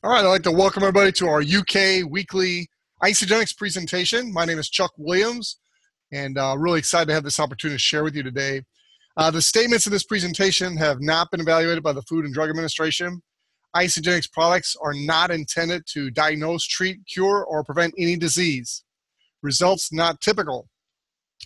All right, I'd like to welcome everybody to our UK weekly Isagenix presentation. My name is Chuck Williams, and really excited to have this opportunity to share with you today. The statements in this presentation have not been evaluated by the Food and Drug Administration. Isagenix products are not intended to diagnose, treat, cure, or prevent any disease. Results not typical.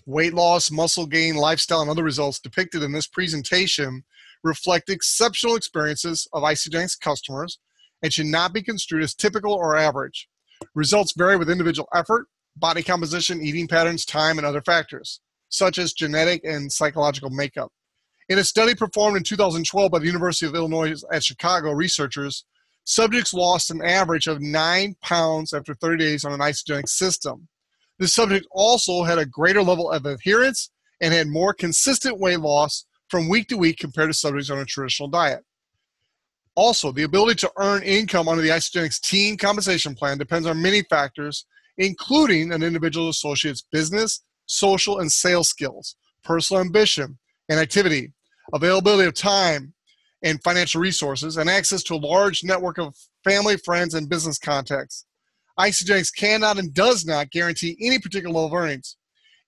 Weight loss, muscle gain, lifestyle, and other results depicted in this presentation reflect exceptional experiences of Isagenix customers and should not be construed as typical or average. Results vary with individual effort, body composition, eating patterns, time, and other factors, such as genetic and psychological makeup. In a study performed in 2012 by the University of Illinois at Chicago, researchers, subjects lost an average of 9 pounds after 30 days on an Isagenix system. The subject also had a greater level of adherence and had more consistent weight loss from week to week compared to subjects on a traditional diet. Also, the ability to earn income under the Isagenix Teen Compensation Plan depends on many factors, including an individual associate's business, social, and sales skills, personal ambition and activity, availability of time and financial resources, and access to a large network of family, friends, and business contacts. Isagenix cannot and does not guarantee any particular level of earnings.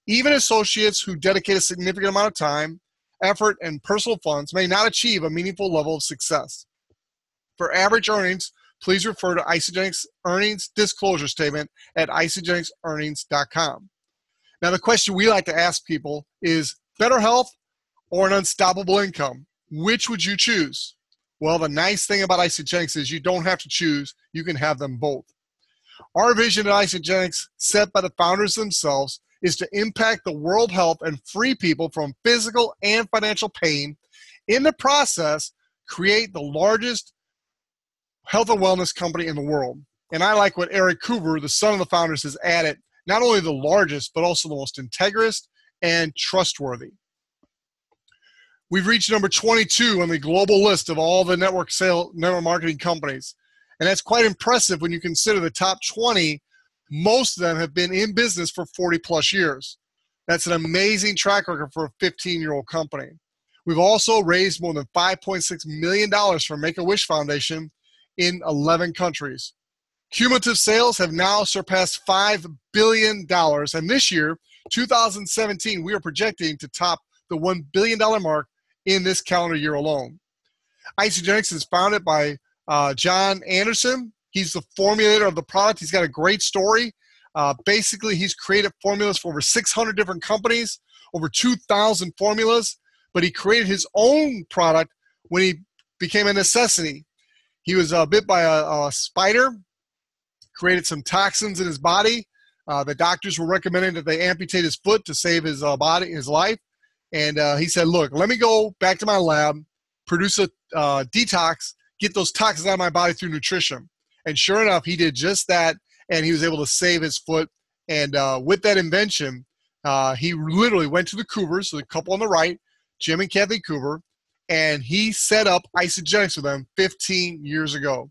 Even associates who dedicate a significant amount of time, effort, and personal funds may not achieve a meaningful level of success. For average earnings, please refer to Isagenix Earnings Disclosure Statement at isagenixearnings.com. Now, the question we like to ask people is better health or an unstoppable income? Which would you choose? Well, the nice thing about Isagenix is you don't have to choose. You can have them both. Our vision at Isagenix, set by the founders themselves, is to impact the world health and free people from physical and financial pain. In the process, create the largest health and wellness company in the world. And I like what Eric Coover, the son of the founders, has added, not only the largest, but also the most integrous and trustworthy. We've reached number 22 on the global list of all the network marketing companies. And that's quite impressive when you consider the top 20, most of them have been in business for 40 plus years. That's an amazing track record for a 15-year-old company. We've also raised more than $5.6 million from Make-A-Wish Foundation in 11 countries. Cumulative sales have now surpassed $5 billion. And this year, 2017, we are projecting to top the $1 billion mark in this calendar year alone. Isagenix is founded by John Anderson. He's the formulator of the product. He's got a great story. Basically, he's created formulas for over 600 different companies, over 2,000 formulas, but he created his own product when he became a necessity. He was bit by a spider, created some toxins in his body. The doctors were recommending that they amputate his foot to save his his life. And he said, look, let me go back to my lab, produce a detox, get those toxins out of my body through nutrition. And sure enough, he did just that, and he was able to save his foot. And with that invention, he literally went to the Coovers, so the couple on the right, Jim and Kathy Coover, and he set up Isagenix with them 15 years ago.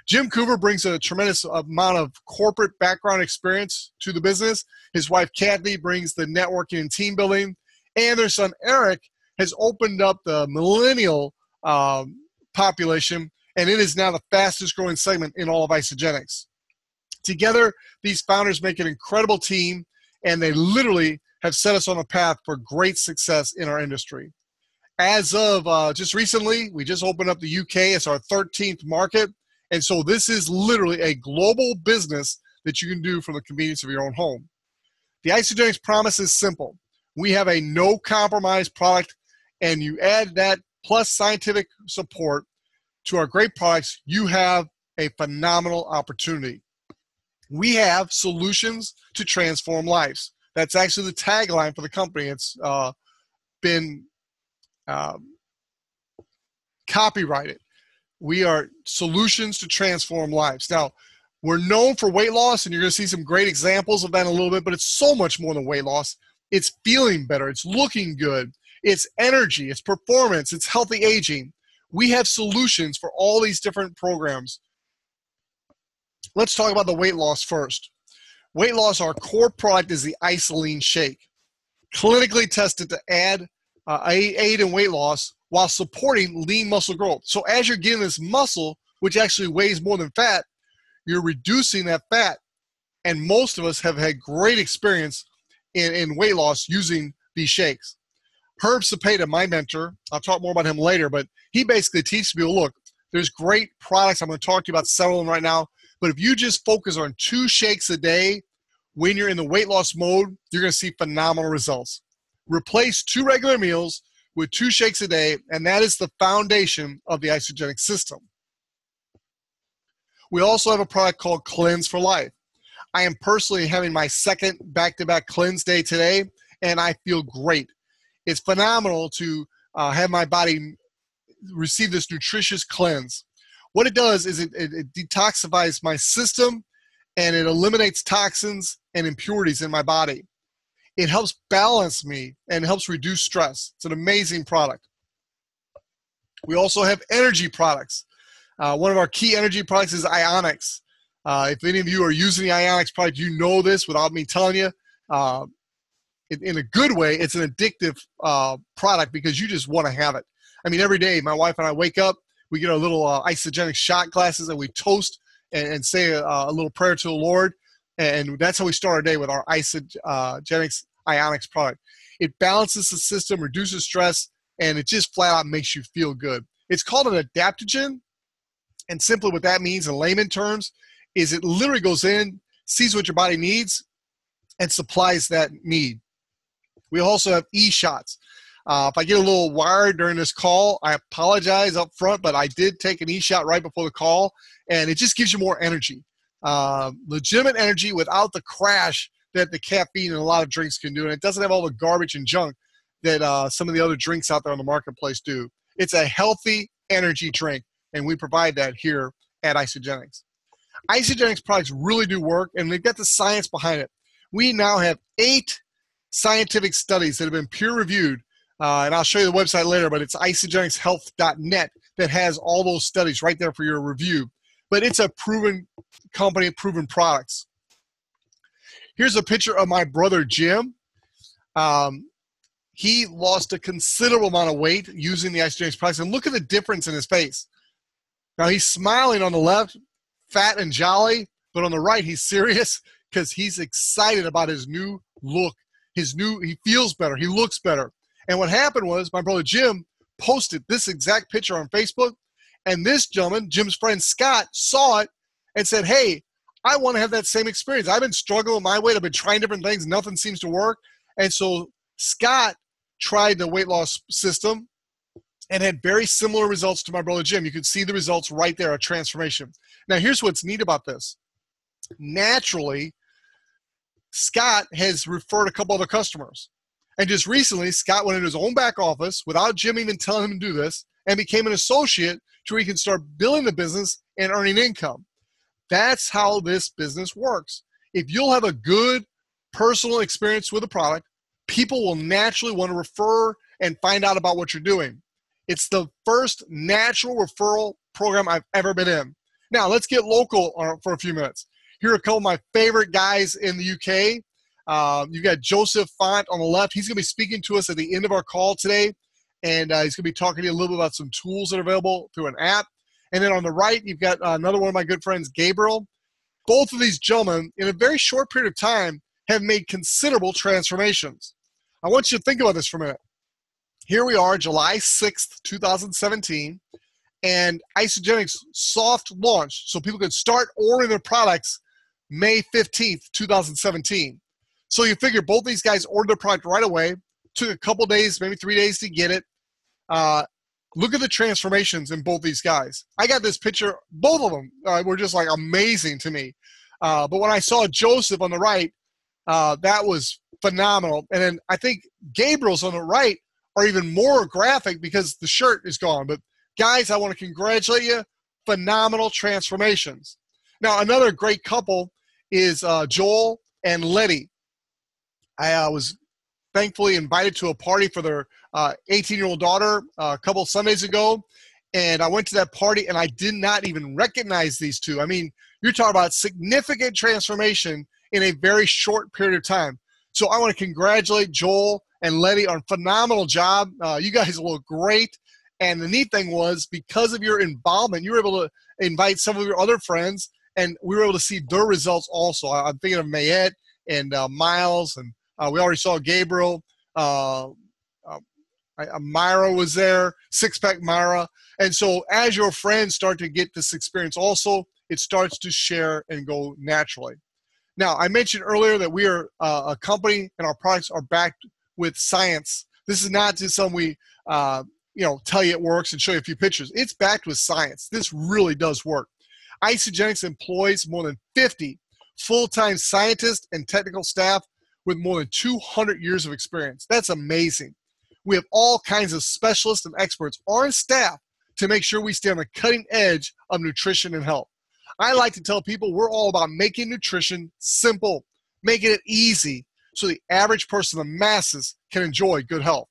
Jim Coover brings a tremendous amount of corporate background experience to the business. His wife, Kathy, brings the networking and team building. And their son, Eric, has opened up the millennial population, and it is now the fastest growing segment in all of Isagenix. Together, these founders make an incredible team, and they literally have set us on a path for great success in our industry. As of just recently, we just opened up the UK as our 13th market, and so this is literally a global business that you can do from the convenience of your own home. The Isagenix promise is simple. We have a no-compromise product, and you add that plus scientific support to our great products, you have a phenomenal opportunity. We have solutions to transform lives. That's actually the tagline for the company. It's been copyrighted. We are solutions to transform lives. Now, we're known for weight loss, and you're going to see some great examples of that in a little bit, but it's so much more than weight loss. It's feeling better. It's looking good. It's energy. It's performance. It's healthy aging. We have solutions for all these different programs. Let's talk about the weight loss first. Weight loss, our core product is the Isagenix Shake. Clinically tested to aid in weight loss while supporting lean muscle growth. So as you're getting this muscle which actually weighs more than fat, you're reducing that fat. And most of us have had great experience in weight loss using these shakes. Herb Cepeda, my mentor, I'll talk more about him later, but he basically teaches people, look, there's great products. I'm going to talk to you about several of them right now. But if you just focus on 2 shakes a day, when you're in the weight loss mode, you're going to see phenomenal results. Replace 2 regular meals with 2 shakes a day, and that is the foundation of the Isagenix system. We also have a product called Cleanse for Life. I am personally having my second back-to-back cleanse day today, and I feel great. It's phenomenal to have my body receive this nutritious cleanse. What it does is it detoxifies my system, and it eliminates toxins and impurities in my body. It helps balance me and helps reduce stress. It's an amazing product. We also have energy products. One of our key energy products is Isagenix. If any of you are using the Isagenix product, you know this without me telling you. In a good way, it's an addictive product because you just want to have it. I mean, every day, my wife and I wake up, we get our little Isagenix shot glasses, and we toast and say a little prayer to the Lord. And that's how we start our day with our Isagenix product. It balances the system, reduces stress, and it just flat out makes you feel good. It's called an adaptogen. And simply what that means in layman terms is it literally goes in, sees what your body needs, and supplies that need. We also have e-shots. If I get a little wired during this call, I apologize up front, but I did take an e-shot right before the call, and it just gives you more energy. Legitimate energy without the crash that the caffeine in a lot of drinks can do, and it doesn't have all the garbage and junk that some of the other drinks out there on the marketplace do. It's a healthy energy drink, and we provide that here at Isagenix. Isagenix products really do work, and they've got the science behind it. We now have 8 scientific studies that have been peer-reviewed, and I'll show you the website later, but it's isagenixhealth.net that has all those studies right there for your review. But it's a proven company, proven products. Here's a picture of my brother, Jim. He lost a considerable amount of weight using the Isagenix products, and look at the difference in his face. Now, he's smiling on the left, fat and jolly, but on the right, he's serious because he's excited about his new look. He feels better. He looks better. And what happened was my brother Jim posted this exact picture on Facebook, and this gentleman, Jim's friend Scott, saw it and said, hey, I want to have that same experience. I've been struggling with my weight. I've been trying different things. Nothing seems to work. And so Scott tried the weight loss system and had very similar results to my brother Jim. You can see the results right there, a transformation. Now, here's what's neat about this. Naturally, Scott has referred a couple other customers. And just recently, Scott went into his own back office without Jim even telling him to do this and became an associate to where he can start building the business and earning income. That's how this business works. If you'll have a good personal experience with a product, people will naturally want to refer and find out about what you're doing. It's the first natural referral program I've ever been in. Now, let's get local for a few minutes. Here are a couple of my favorite guys in the UK. You've got Joseph Font on the left. He's going to be speaking to us at the end of our call today, and he's going to be talking to you a little bit about some tools that are available through an app. And then on the right, you've got another one of my good friends, Gabriel. Both of these gentlemen, in a very short period of time, have made considerable transformations. I want you to think about this for a minute. Here we are, July 6th, 2017, and Isagenix soft launched so people could start ordering their products May 15th, 2017. So you figure both these guys ordered their product right away, took a couple days, maybe 3 days to get it. Look at the transformations in both these guys. I got this picture, both of them were just like amazing to me. But when I saw Joseph on the right, that was phenomenal. And then I think Gabriel's on the right are even more graphic because the shirt is gone. But guys, I want to congratulate you. Phenomenal transformations. Now, another great couple is Joel and Letty. I was thankfully invited to a party for their 18-year-old daughter a couple Sundays ago. And I went to that party, and I did not even recognize these two. I mean, you're talking about significant transformation in a very short period of time. So I want to congratulate Joel and Letty on a phenomenal job. You guys look great. And the neat thing was, because of your involvement, you were able to invite some of your other friends, and we were able to see their results also. I'm thinking of Mayette and Miles, and we already saw Gabriel. Myra was there, Six-Pack Myra. And so as your friends start to get this experience also, it starts to share and go naturally. Now, I mentioned earlier that we are a company and our products are backed with science. This is not just something we tell you it works and show you a few pictures. It's backed with science. This really does work. Isagenix employs more than 50 full-time scientists and technical staff with more than 200 years of experience. That's amazing. We have all kinds of specialists and experts on staff to make sure we stay on the cutting edge of nutrition and health. I like to tell people we're all about making nutrition simple, making it easy so the average person, the masses, can enjoy good health.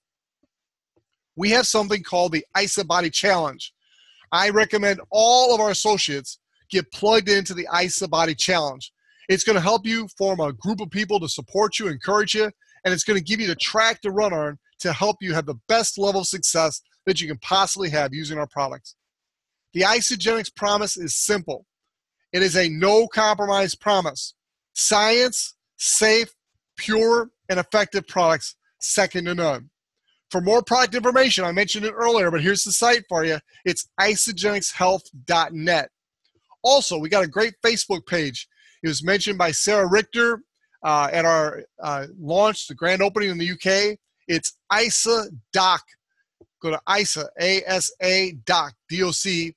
We have something called the IsaBody Challenge. I recommend all of our associates get plugged into the IsaBody Challenge. It's going to help you form a group of people to support you, encourage you, and it's going to give you the track to run on to help you have the best level of success that you can possibly have using our products. The Isagenix promise is simple. It is a no-compromise promise. Science, safe, pure, and effective products, second to none. For more product information, I mentioned it earlier, but here's the site for you. It's isagenixhealth.net. Also, we got a great Facebook page. It was mentioned by Sarah Richter at our launch, the grand opening in the UK. It's ISA Doc. Go to ISA, A-S-A Doc, D-O-C,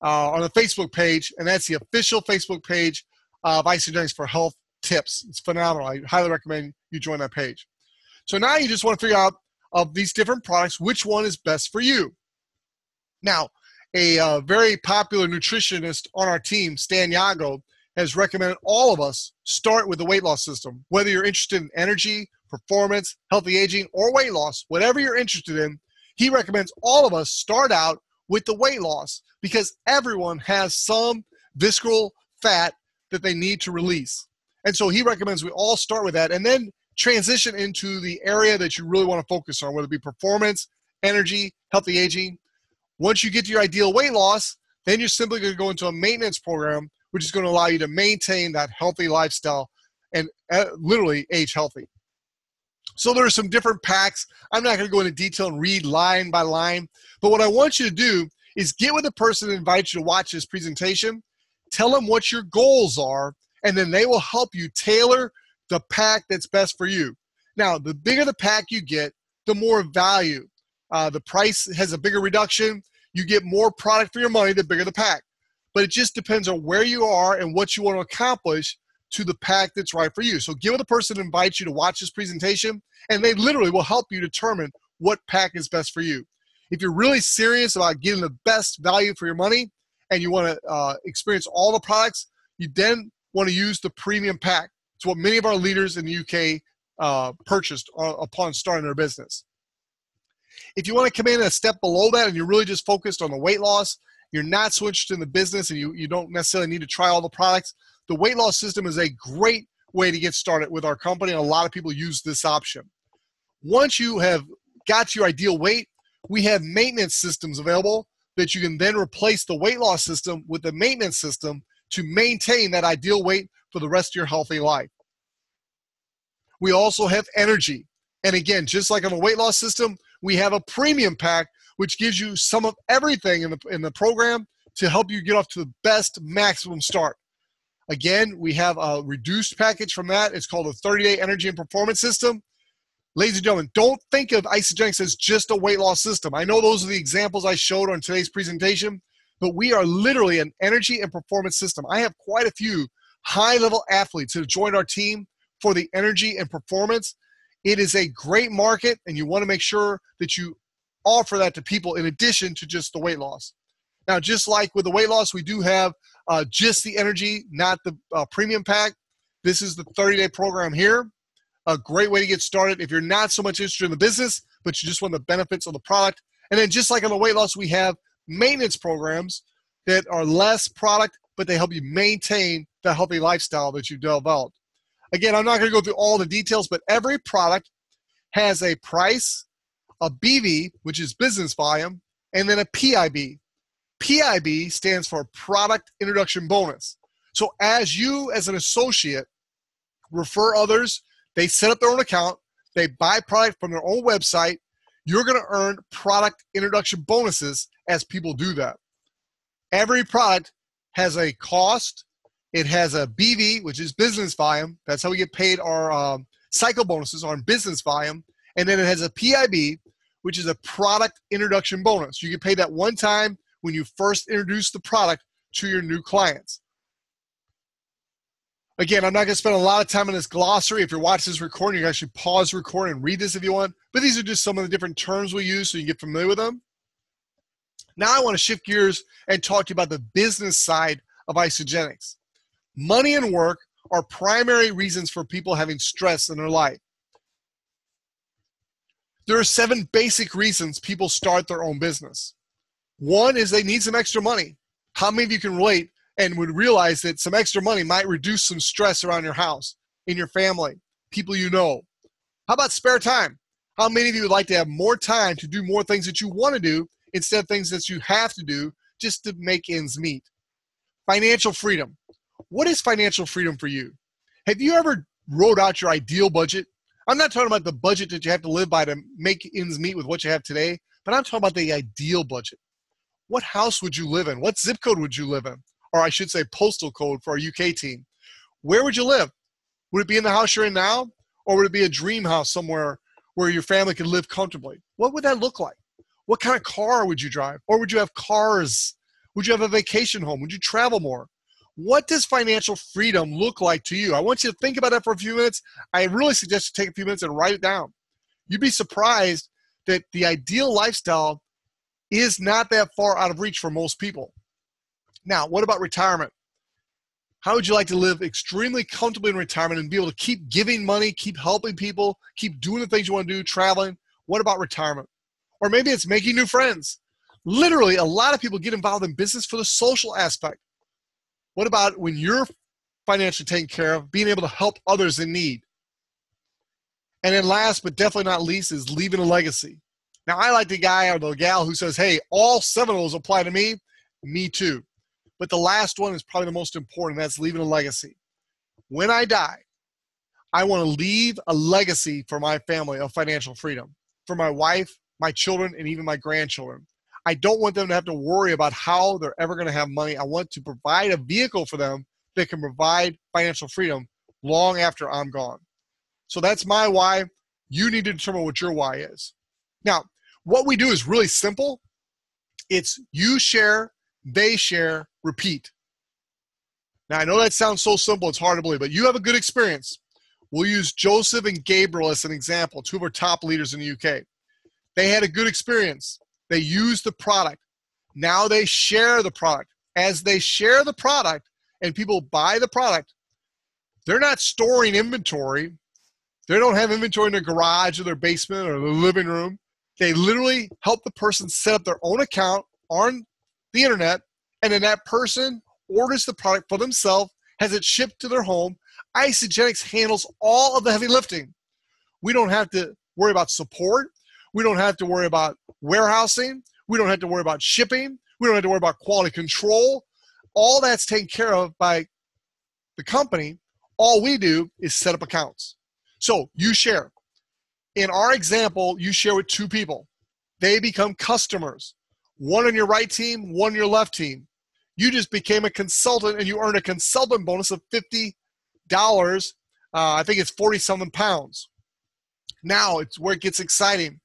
on the Facebook page, and that's the official Facebook page of Isagenix for health tips. It's phenomenal. I highly recommend you join that page. So now you just want to figure out, of these different products, which one is best for you. Now, a very popular nutritionist on our team, Stan Yago, has recommended all of us start with the weight loss system. Whether you're interested in energy, performance, healthy aging, or weight loss, whatever you're interested in, he recommends all of us start out with the weight loss because everyone has some visceral fat that they need to release. And so he recommends we all start with that and then transition into the area that you really want to focus on, whether it be performance, energy, healthy aging. Once you get to your ideal weight loss, then you're simply going to go into a maintenance program, which is going to allow you to maintain that healthy lifestyle and literally age healthy. So there are some different packs. I'm not going to go into detail and read line by line, but what I want you to do is get with the person that invites you to watch this presentation, tell them what your goals are, and then they will help you tailor the pack that's best for you. Now, the bigger the pack you get, the more value. The price has a bigger reduction. You get more product for your money, the bigger the pack. But it just depends on where you are and what you want to accomplish to the pack that's right for you. So give it the person that invites you to watch this presentation, and they literally will help you determine what pack is best for you. If you're really serious about getting the best value for your money and you want to experience all the products, you then want to use the premium pack. It's what many of our leaders in the UK purchased upon starting their business. If you want to come in a step below that and you're really just focused on the weight loss, you're not switched in the business and you don't necessarily need to try all the products, the weight loss system is a great way to get started with our company, and a lot of people use this option. Once you have got to your ideal weight, we have maintenance systems available that you can then replace the weight loss system with the maintenance system to maintain that ideal weight for the rest of your healthy life. We also have energy. And again, just like on the weight loss system, we have a premium pack which gives you some of everything in the program to help you get off to the best maximum start. Again, we have a reduced package from that. It's called a 30-day energy and performance system. Ladies and gentlemen, don't think of Isagenix as just a weight loss system. I know those are the examples I showed on today's presentation, but we are literally an energy and performance system. I have quite a few high-level athletes who have joined our team for the energy and performance. It is a great market, and you want to make sure that you offer that to people in addition to just the weight loss. Now, just like with the weight loss, we do have just the energy, not the premium pack. This is the 30-day program here. A great way to get started if you're not so much interested in the business, but you just want the benefits of the product. And then just like on the weight loss, we have maintenance programs that are less product, but they help you maintain the healthy lifestyle that you've developed. Again, I'm not going to go through all the details, but every product has a price, a BV, which is business volume, and then a PIB. PIB stands for Product Introduction Bonus. So as you, as an associate, refer others, they set up their own account, they buy product from their own website, you're going to earn product introduction bonuses as people do that. Every product has a cost. It has a BV, which is business volume. That's how we get paid our cycle bonuses on business volume. And then it has a PIB, which is a product introduction bonus. You get paid that one time when you first introduce the product to your new clients. Again, I'm not going to spend a lot of time on this glossary. If you're watching this recording, you can actually pause the recording and read this if you want. But these are just some of the different terms we use so you can get familiar with them. Now I want to shift gears and talk to you about the business side of Isagenix. Money and work are primary reasons for people having stress in their life. There are 7 basic reasons people start their own business. One is they need some extra money. How many of you can relate and would realize that some extra money might reduce some stress around your house, in your family, people you know? How about spare time? How many of you would like to have more time to do more things that you want to do instead of things that you have to do just to make ends meet? Financial freedom. What is financial freedom for you? Have you ever wrote out your ideal budget? I'm not talking about the budget that you have to live by to make ends meet with what you have today, but I'm talking about the ideal budget. What house would you live in? What zip code would you live in? Or I should say postal code for our UK team. Where would you live? Would it be in the house you're in now? Or would it be a dream house somewhere where your family could live comfortably? What would that look like? What kind of car would you drive? Or would you have cars? Would you have a vacation home? Would you travel more? What does financial freedom look like to you? I want you to think about that for a few minutes. I really suggest you take a few minutes and write it down. You'd be surprised that the ideal lifestyle is not that far out of reach for most people. Now, what about retirement? How would you like to live extremely comfortably in retirement and be able to keep giving money, keep helping people, keep doing the things you want to do, traveling? What about retirement? Or maybe it's making new friends. Literally, a lot of people get involved in business for the social aspect. What about when you're financially taken care of, being able to help others in need? And then last but definitely not least is leaving a legacy. Now, I like the guy or the gal who says, hey, all 7 of those apply to me. Me too. But the last one is probably the most important. That's leaving a legacy. When I die, I want to leave a legacy for my family of financial freedom, for my wife, my children, and even my grandchildren. I don't want them to have to worry about how they're ever going to have money. I want to provide a vehicle for them that can provide financial freedom long after I'm gone. So that's my why. You need to determine what your why is. Now, what we do is really simple. It's you share, they share, repeat. Now, I know that sounds so simple, it's hard to believe, but you have a good experience. We'll use Joseph and Gabriel as an example, 2 of our top leaders in the UK. They had a good experience. They used the product. Now they share the product. As they share the product and people buy the product, they're not storing inventory. They don't have inventory in their garage or their basement or their living room. They literally help the person set up their own account on the internet, and then that person orders the product for themselves, has it shipped to their home. Isagenix handles all of the heavy lifting. We don't have to worry about support. We don't have to worry about warehousing. We don't have to worry about shipping. We don't have to worry about quality control. All that's taken care of by the company. All we do is set up accounts. So you share. In our example, you share with 2 people. They become customers. 1 on your right team, 1 on your left team. You just became a consultant and you earned a consultant bonus of $50. I think it's 40-something pounds. Now it's where it gets exciting.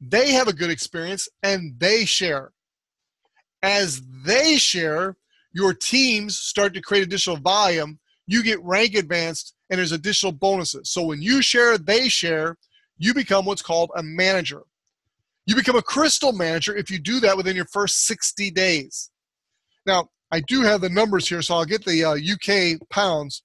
They have a good experience and they share. As they share, your teams start to create additional volume. You get rank advanced and there's additional bonuses. So when you share, they share, you become what's called a manager. You become a crystal manager if you do that within your first 60 days. Now, I do have the numbers here, so I'll get the UK pounds.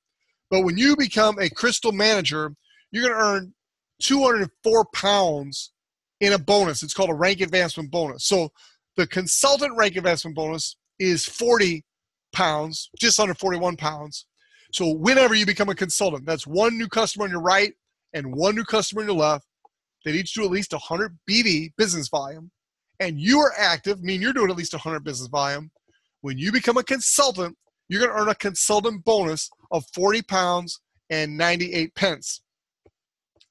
But when you become a crystal manager, you're going to earn 204 pounds in a bonus. It's called a rank advancement bonus. So the consultant rank advancement bonus is 40 pounds, just under 41 pounds. So whenever you become a consultant, that's 1 new customer on your right and 1 new customer on your left. They each do at least 100 BV, business volume, and you are active, meaning you're doing at least 100 business volume, when you become a consultant, you're going to earn a consultant bonus of 40 pounds and 98 pence.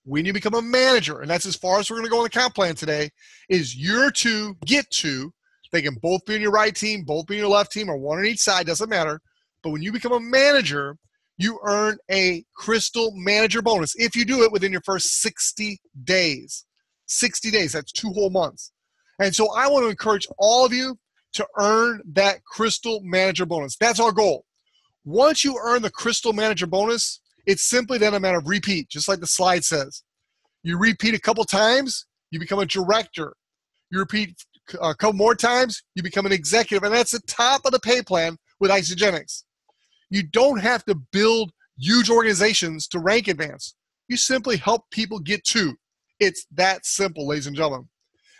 When you become a manager, and that's as far as we're going to go on the comp plan today, is your two get to, they can both be on your right team, both be on your left team, or one on each side, doesn't matter. But when you become a manager, you earn a crystal manager bonus if you do it within your first 60 days. 60 days, that's 2 whole months. And so I want to encourage all of you to earn that crystal manager bonus. That's our goal. Once you earn the crystal manager bonus, it's simply then a matter of repeat, just like the slide says. You repeat a couple times, you become a director. You repeat a couple more times, you become an executive. And that's the top of the pay plan with Isagenix. You don't have to build huge organizations to rank advance. You simply help people get to. It's that simple, ladies and gentlemen.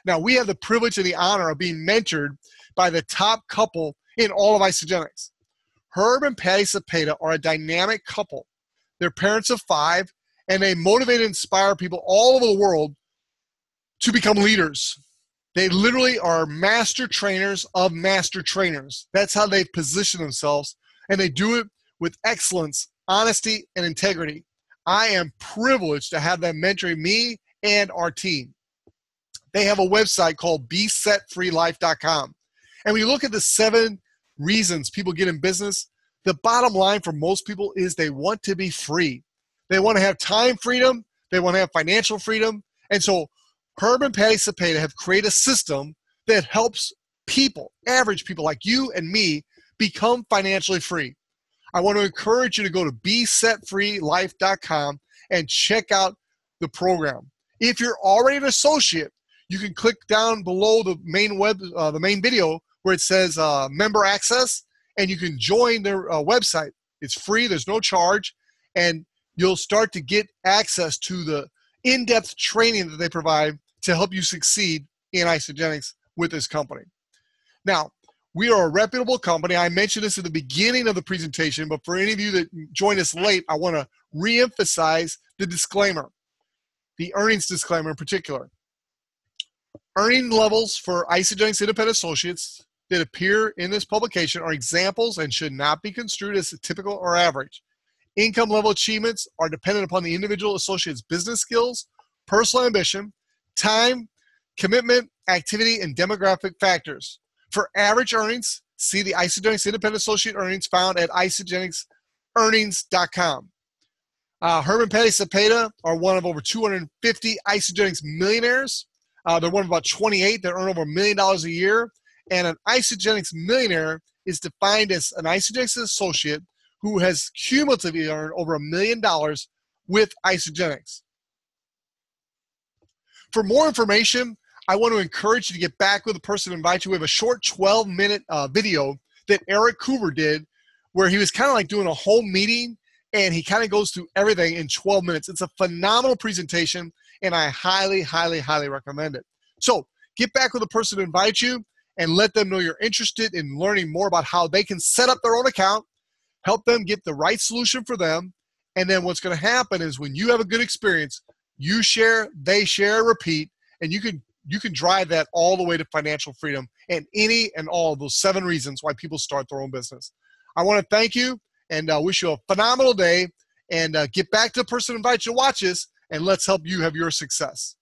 Now, we have the privilege and the honor of being mentored by the top couple in all of Isagenix. Herb and Patty Cepeda are a dynamic couple. They're parents of 5, and they motivate and inspire people all over the world to become leaders. They literally are master trainers of master trainers. That's how they position themselves, and they do it with excellence, honesty, and integrity. I am privileged to have them mentoring me and our team. They have a website called BeSetFreeLife.com. And when you look at the 7 reasons people get in business, the bottom line for most people is they want to be free. They want to have time freedom. They want to have financial freedom. And so Herb and Patty Cepeda have created a system that helps people, average people like you and me, become financially free. I want to encourage you to go to BeSetFreeLife.com and check out the program. If you're already an associate, you can click down below the main video where it says member access, and you can join their website. It's free, there's no charge, and you'll start to get access to the in-depth training that they provide to help you succeed in Isagenix with this company. Now, we are a reputable company. I mentioned this at the beginning of the presentation, but for any of you that joined us late, I want to reemphasize the disclaimer, the earnings disclaimer in particular. Earning levels for Isagenix independent associates that appear in this publication are examples and should not be construed as typical or average. Income level achievements are dependent upon the individual associate's business skills, personal ambition, time, commitment, activity, and demographic factors. For average earnings, see the Isagenix independent associate earnings found at isagenixearnings.com. Herb and Patty Cepeda are one of over 250 Isagenix millionaires. They're one of about 28 that earn over $1 million a year. And an Isagenix millionaire is defined as an Isagenix associate who has cumulatively earned over $1 million with Isagenix. For more information, I want to encourage you to get back with the person who invites you. We have a short 12-minute video that Eric Coover did where he was kind of like doing a home meeting, and he kind of goes through everything in 12 minutes. It's a phenomenal presentation, and I highly, highly, highly recommend it. So get back with the person who invites you and let them know you're interested in learning more about how they can set up their own account, help them get the right solution for them, and then what's going to happen is when you have a good experience, you share, they share, repeat, and you can drive that all the way to financial freedom and any and all of those 7 reasons why people start their own business. I want to thank you and wish you a phenomenal day, and get back to the person who invites you to watch this, and let's help you have your success.